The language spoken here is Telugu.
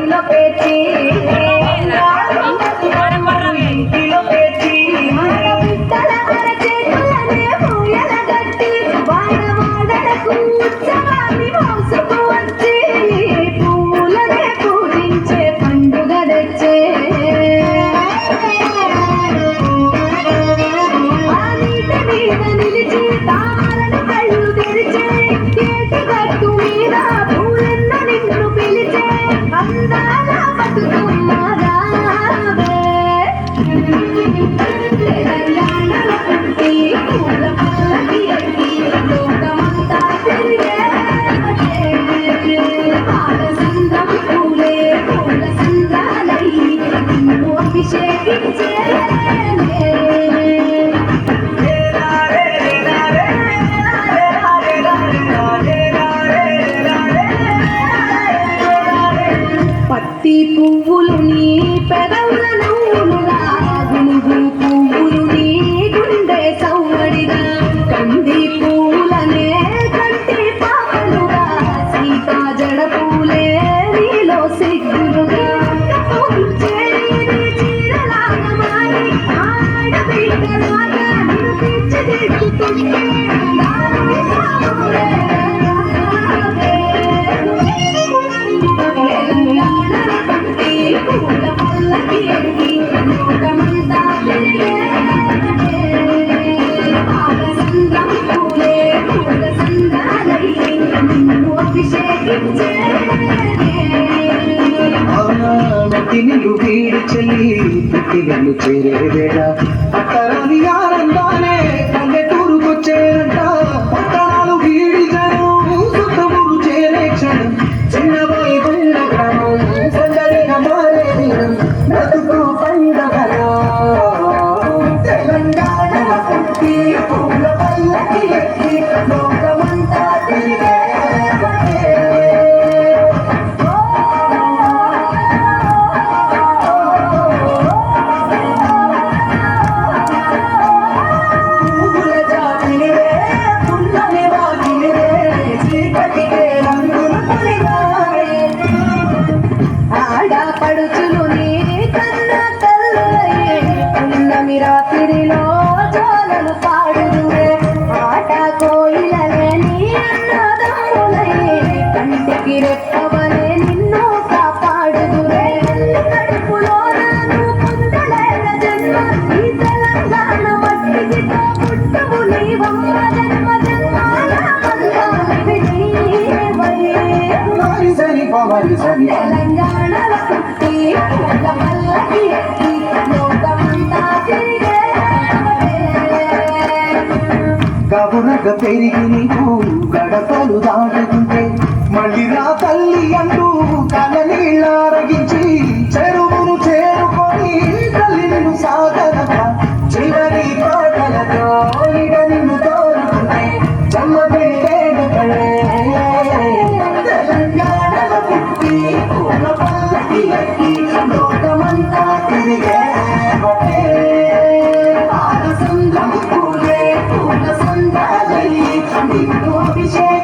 ఇంటిలో పెట్టి ఇంటిలో పెట్టి బిడ్డల అరచేతులనే పూయల గట్టి వాడవాడలకు ఉత్సవాన్ని మోసుకు వచ్చి పూలనే పూజించే పండుగ తెచ్చే ఆ నీటి మీద నిలిచి తామరను కళ్ళు తెరిచే ఏటి గట్టు మీద పూలెన్న నిన్ను పిలిచే అందాల బతుకమ్మ రావే తెలంగాణలో పుట్టి పూల పల్లకి ఎక్కి లోకమంతా తిరిగే పాల సంద్రం పూలే పూల సంద్రాలై నిన్ను అభిషేకించే పత్తి పువ్వులు నీ పెదవుల నవ్వులుగా గునుగు పువ్వులు నీ గుండె సౌవడిగా కంది పూలనే కంటి పాపలుగా సీతా జడ పూలే నీలో సిగ్గులుగా పూలు చేరి నీ చీరలాగా మారి ఆడబిడ్డలాగా నిన్ను తీర్చిదిద్దుతుంటే పూల పల్లకి ఎక్కి లోకమంతా తిరిగే పాల సంద్రం పూలే పూల సంద్రాలై నిన్ను అభిషేకించే నిన్ను వీడి చెల్లి పుట్టినన్ను చేరే వేళ అత్తరాని ఆనందానే పల్లెటూరుకొచ్చేరంట పట్టణాలు వీడి జనం సొంతమూరు చేరే క్షణం చిన్నబాయి బండ గ్రామం సందడిగా మారే దినం బ్రతుకు పండగలో తెలంగాణ పుట్టి పూల పల్లకి ఎక్కి లోకమంతా తిరిగే ఆడపడుచులు నీ కన్న తల్లులయ్యే పున్నమి రాత్రిలో జోలలు పాడుదురే ఆట కోయిలలే నీ అన్నదమ్ములయ్యే కంటికి రెప్పవలే నిన్ను కాపాడుదురే కడుపులో నాను పొందలేన జన్మ ఈ తెలంగాణ మట్టికి పుట్టువు నీవమ్మ జన్మ జన్మాల బంధాలివి నీవయ్యే తెలంగాణలో పుట్టి పూల పల్లకి ఎక్కి లోకమంతా తిరిగే గబురగ పెరిగి నీకు గడపలు దాటుతుంటే మళ్ళీ రా తల్లి అంటూ కళ్ళ నీళ్ళారగించి చెరువును చేరుకొని తల్లి నిన్ను సాగనక చివరి పాటలతో ఇక నిన్ను తోరుకుంటే జన్మ పెట్టేడుకలే తెలంగాణలో పుట్టి పూల పల్లకి ఎక్కి లోకమంతా తిరిగే పాల సంద్రం పూలే పూల సంద్రాలై నిన్ను అభిషేకం